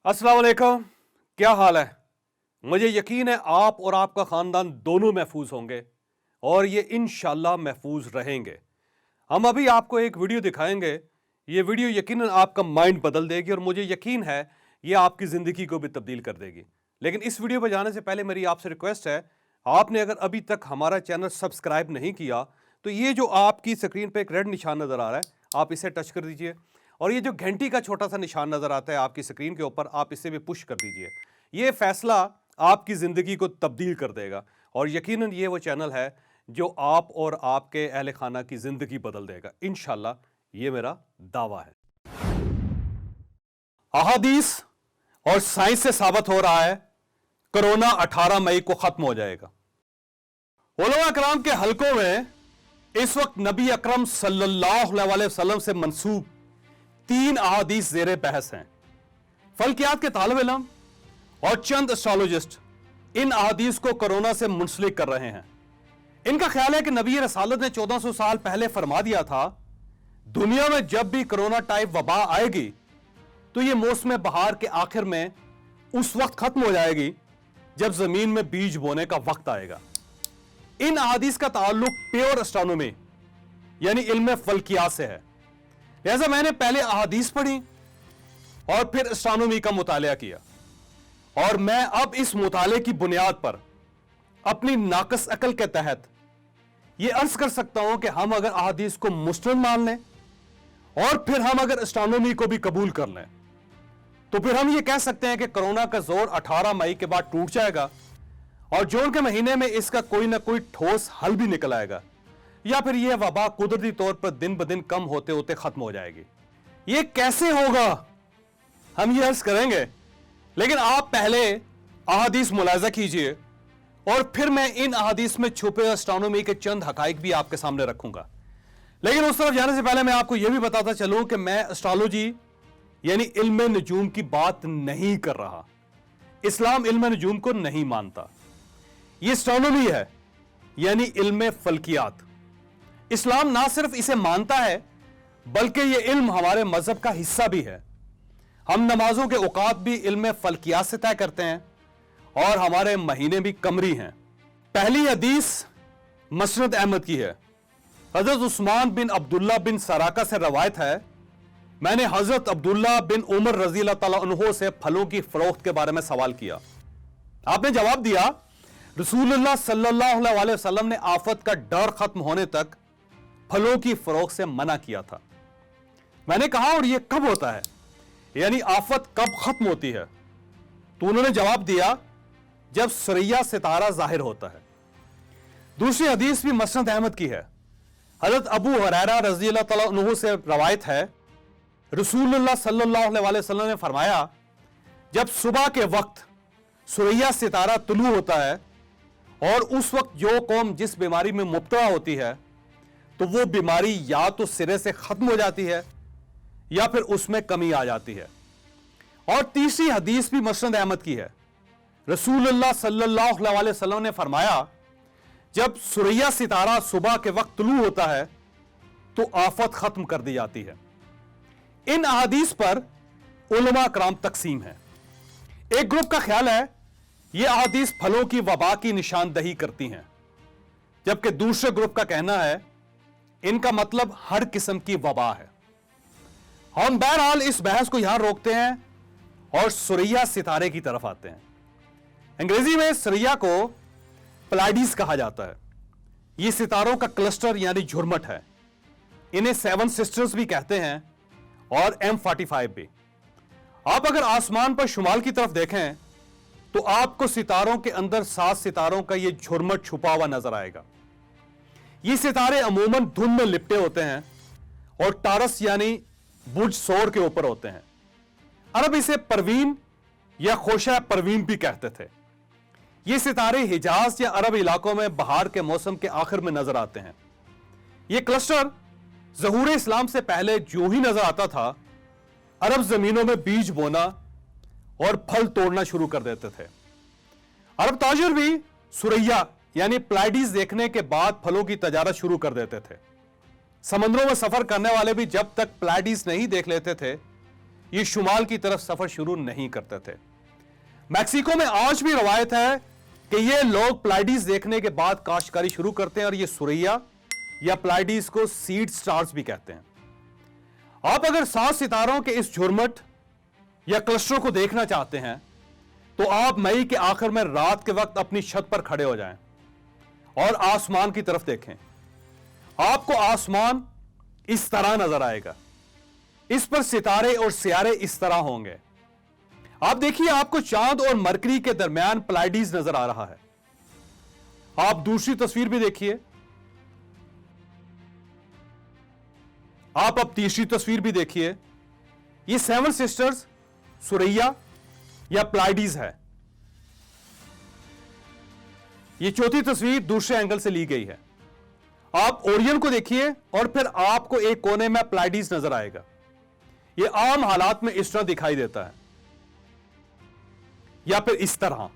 अस्सलाम वालेकुम, क्या हाल है। मुझे यकीन है आप और आपका ख़ानदान दोनों महफूज होंगे और ये इंशाल्लाह महफूज रहेंगे। हम अभी आपको एक वीडियो दिखाएंगे। ये वीडियो यकीनन आपका माइंड बदल देगी और मुझे यकीन है ये आपकी ज़िंदगी को भी तब्दील कर देगी। लेकिन इस वीडियो पर जाने से पहले मेरी आपसे रिक्वेस्ट है, आपने अगर अभी तक हमारा चैनल सब्सक्राइब नहीं किया तो ये जो आपकी स्क्रीन पे एक रेड निशान नज़र आ रहा है, आप इसे टच कर दीजिए और ये जो घंटी का छोटा सा निशान नज़र आता है आपकी स्क्रीन के ऊपर, आप इसे भी पुश कर दीजिए। ये फैसला आपकी ज़िंदगी को तब्दील कर देगा और यकीनन ये वो चैनल है जो आप और आपके अहले खाना की ज़िंदगी बदल देगा। इंशाल्लाह ये मेरा दावा है। अहादीस और साइंस से साबित हो रहा है कोरोना 18 मई को खत्म हो जाएगा। उलमा कराम के हलकों में इस वक्त नबी अकरम सल्लल्लाहु अलैहि वसल्लम से मंसूब 3 अहादीस ज़ेरे बहस हैं। फल्कियात के तालिब इल्म और चंद एस्ट्रोलॉजिस्ट इन अहादीस को कोरोना से मुंसलिक कर रहे हैं। इनका ख्याल है कि नबी रसालत ने 1400 साल पहले फरमा दिया था, दुनिया में जब भी कोरोना टाइप वबा आएगी तो यह मौसम बहार के आखिर में उस वक्त खत्म हो जाएगी जब जमीन में बीज बोने का वक्त आएगा। इन अहादीस का ताल्लुक प्योर एस्ट्रोनॉमी यानी इल्म फल्कियात से है। लिहाजा मैंने पहले अहादीस पढ़ी और फिर एस्ट्रोनॉमी का मुतालिया किया और मैं अब इस मुताले की बुनियाद पर अपनी नाकस अकल के तहत यह अर्ज कर सकता हूं कि हम अगर अहादीस को मुस्लिम मान लें और फिर हम अगर एस्ट्रोनॉमी को भी कबूल कर लें तो फिर हम ये कह सकते हैं कि कोरोना का जोर 18 मई के बाद टूट जाएगा और जून के महीने में इसका कोई ना कोई ठोस हल भी निकल आएगा, या फिर यह वबा कुदरती तौर पर दिन ब दिन कम होते होते खत्म हो जाएगी। यह कैसे होगा हम ये अर्ज करेंगे, लेकिन आप पहले अहादीस मुलाजा कीजिए और फिर मैं इन अहादीस में छुपे एस्ट्रोनॉमी के चंद हकाइक भी आपके सामने रखूंगा। लेकिन उस तरफ जाने से पहले मैं आपको यह भी बताता चलूं कि मैं एस्ट्रोलॉजी यानी इल्म नजूम की बात नहीं कर रहा। इस्लाम इल्म नजूम को नहीं मानता, यह एस्ट्रोनॉमी है यानी इल्म फल्कियात। इस्लाम ना सिर्फ इसे मानता है बल्कि यह इल्म हमारे मजहब का हिस्सा भी है। हम नमाजों के औकात भी इल्म फल्कियात से तय करते हैं और हमारे महीने भी कमरी हैं। पहली हदीस मसनद अहमद की है। हजरत उस्मान बिन अब्दुल्ला बिन सराका से रवायत है, मैंने हजरत अब्दुल्ला बिन उमर रजी अल्लाह तआला अन्हु से फलों की फरोख्त के बारे में सवाल किया। आपने जवाब दिया, रसूलुल्लाह सल्लल्लाहु अलैहि वसल्लम ने आफत का डर खत्म होने तक फलों की फरोख्त से मना किया था। मैंने कहा, और यह कब होता है, यानी आफत कब खत्म होती है? तो उन्होंने जवाब दिया, जब सुरैया सितारा जाहिर होता है। दूसरी हदीस भी मसनद अहमद की है। हजरत अबू हुरैरा रजी अल्लाह तआला अन्हु से रवायत है, रसूलुल्लाह सल्लल्लाहु अलैहि वसल्लम ने फरमाया, जब सुबह के वक्त सुरैया सितारा तुलू होता है और उस वक्त जो कौम जिस बीमारी में मुब्तला होती है तो वो बीमारी या तो सिरे से खत्म हो जाती है या फिर उसमें कमी आ जाती है। और तीसरी हदीस भी मसनद अहमद की है। रसूलुल्लाह सल्लल्लाहु अलैहि वसल्लम ने फरमाया, जब सुरैया सितारा सुबह के वक्त तुलू होता है तो आफत खत्म कर दी जाती है। इन अहादीस पर उलमा कराम तकसीम है। एक ग्रुप का ख्याल है ये अहादीस फलों की वबा की निशानदही करती हैं, जबकि दूसरे ग्रुप का कहना है इनका मतलब हर किस्म की वबा है। हम बहरहाल इस बहस को यहां रोकते हैं और सुरैया सितारे की तरफ आते हैं। अंग्रेजी में सुरैया को प्लाइडीज कहा जाता है। यह सितारों का क्लस्टर यानी झुरमट है। इन्हें 7 सिस्टर्स भी कहते हैं और M45 भी। आप अगर आसमान पर शुमाल की तरफ देखें तो आपको सितारों के अंदर 7 सितारों का यह झुरमट छुपा हुआ नजर आएगा। ये सितारे अमूमन धुंध में लिपटे होते हैं और टारस यानी बुर्ज सोर के ऊपर होते हैं। अरब इसे परवीन या खोशा परवीन भी कहते थे। ये सितारे हिजाज या अरब इलाकों में बहार के मौसम के आखिर में नजर आते हैं। यह क्लस्टर ज़हूर इस्लाम से पहले जो ही नजर आता था, अरब जमीनों में बीज बोना और फल तोड़ना शुरू कर देते थे। अरब ताजिर भी सुरैया यानी प्लाइडीज देखने के बाद फलों की तजारत शुरू कर देते थे। समंदरों में सफर करने वाले भी जब तक प्लाइडीज नहीं देख लेते थे یہ شمال کی طرف سفر شروع نہیں کرتے تھے۔ میکسیکو میں آج بھی روایت ہے کہ یہ لوگ پلائیڈیز دیکھنے کے بعد کاشتکاری شروع کرتے ہیں، اور یہ سوریا یا پلائیڈیز کو سیڈ سٹارز بھی کہتے ہیں۔ آپ اگر 7 ستاروں کے اس جھرمٹ یا کلسٹر کو دیکھنا چاہتے ہیں تو آپ مئی کے آخر میں رات کے وقت اپنی چھت پر کھڑے ہو جائیں اور آسمان کی طرف دیکھیں۔ آپ کو آسمان اس طرح نظر آئے گا، اس پر ستارے اور سیارے اس طرح ہوں گے۔ آپ دیکھیے، آپ کو چاند اور مرکری کے درمیان پلائیڈیز نظر آ رہا ہے۔ آپ دوسری تصویر بھی دیکھیے، آپ اب تیسری تصویر بھی دیکھیے۔ یہ 7 سسٹرز سوریا یا پلائیڈیز ہے۔ یہ چوتھی تصویر دوسرے اینگل سے لی گئی ہے۔ آپ اورین کو دیکھیے اور پھر آپ کو ایک کونے میں پلائیڈیز نظر آئے گا۔ یہ عام حالات میں اس طرح دکھائی دیتا ہے یا پھر اس طرح۔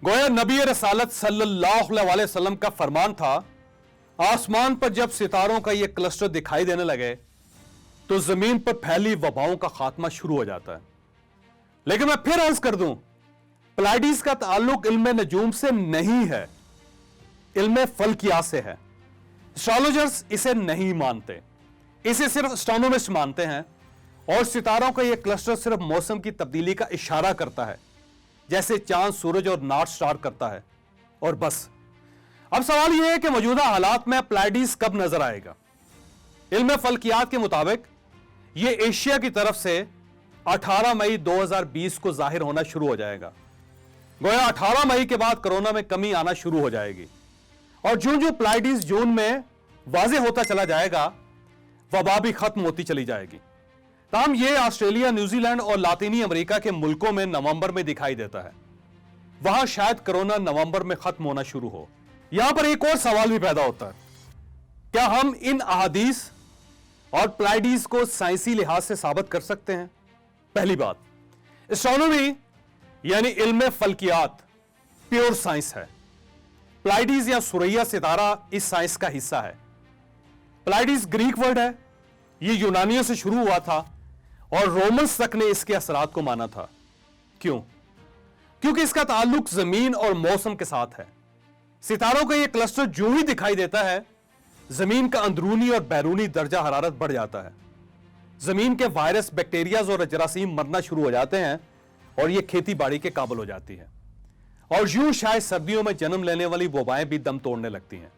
گویا نبی رسالت صلی اللہ علیہ وسلم کا فرمان تھا، آسمان پر جب ستاروں کا یہ کلسٹر دکھائی دینے لگے تو زمین پر پھیلی وباؤں کا خاتمہ شروع ہو جاتا ہے۔ لیکن میں پھر عرض کر دوں، پلائیڈیز کا تعلق علم نجوم سے نہیں ہے، علم فلکیات سے ہے۔ اسٹرالوجرز اسے نہیں مانتے، اسے صرف اسٹرانومسٹ مانتے ہیں، اور ستاروں کا یہ کلسٹر صرف موسم کی تبدیلی کا اشارہ کرتا ہے، جیسے چاند سورج اور نارتھ سٹار کرتا ہے، اور بس۔ اب سوال یہ ہے کہ موجودہ حالات میں پلائیڈیز کب نظر آئے گا؟ علم فلکیات کے مطابق یہ ایشیا کی طرف سے 18 مئی 2020 کو ظاہر ہونا شروع ہو جائے گا۔ گویا 18 مئی کے بعد کرونا میں کمی آنا شروع ہو جائے گی، اور جو پلائیڈیز جون میں واضح ہوتا چلا جائے گا، وبا بھی ختم ہوتی چلی جائے گی۔ تاہم یہ آسٹریلیا، نیوزی لینڈ اور لاطینی امریکہ کے ملکوں میں نومبر میں دکھائی دیتا ہے۔ وہاں شاید کرونا نومبر میں ختم ہونا شروع ہو۔ یہاں پر ایک اور سوال بھی پیدا ہوتا ہے، کیا ہم ان احادیث اور پلائیڈیز کو سائنسی لحاظ سے ثابت کر سکتے ہیں؟ پہلی بات، اسٹرانومی یعنی علم فلکیات پیور سائنس ہے۔ پلائیڈیز یا سوریا ستارہ اس سائنس کا حصہ ہے۔ پلائیڈیز گریک ورڈ ہے، یہ یونانیوں سے شروع ہوا تھا اور رومنز تک نے اس کے اثرات کو مانا تھا۔ کیوں؟ کیونکہ اس کا تعلق زمین اور موسم کے ساتھ ہے۔ ستاروں کا یہ کلسٹر جو ہی دکھائی دیتا ہے، زمین کا اندرونی اور بیرونی درجہ حرارت بڑھ جاتا ہے، زمین کے وائرس، بیکٹیریاز اور جراثیم مرنا شروع ہو جاتے ہیں، اور یہ کھیتی باڑی کے قابل ہو جاتی ہے، اور یوں شاید سردیوں میں جنم لینے والی وبائیں بھی دم توڑنے لگتی ہیں۔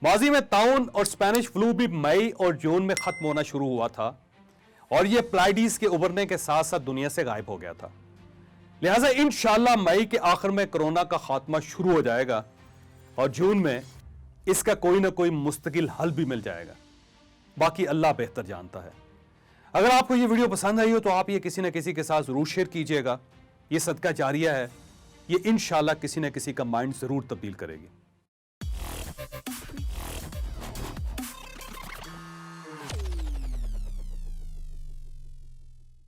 ماضی میں طاعون اور اسپینش فلو بھی مئی اور جون میں ختم ہونا شروع ہوا تھا، اور یہ پلائیڈیز کے ابھرنے کے ساتھ ساتھ دنیا سے غائب ہو گیا تھا۔ لہٰذا انشاءاللہ مئی کے آخر میں کرونا کا خاتمہ شروع ہو جائے گا، اور جون میں اس کا کوئی نہ کوئی مستقل حل بھی مل جائے گا۔ باقی اللہ بہتر جانتا ہے۔ اگر آپ کو یہ ویڈیو پسند آئی ہو تو آپ یہ کسی نہ کسی کے ساتھ ضرور شیئر کیجئے گا۔ یہ صدقہ جاریہ ہے، یہ انشاءاللہ کسی نہ کسی کا مائنڈ ضرور تبدیل کرے گی۔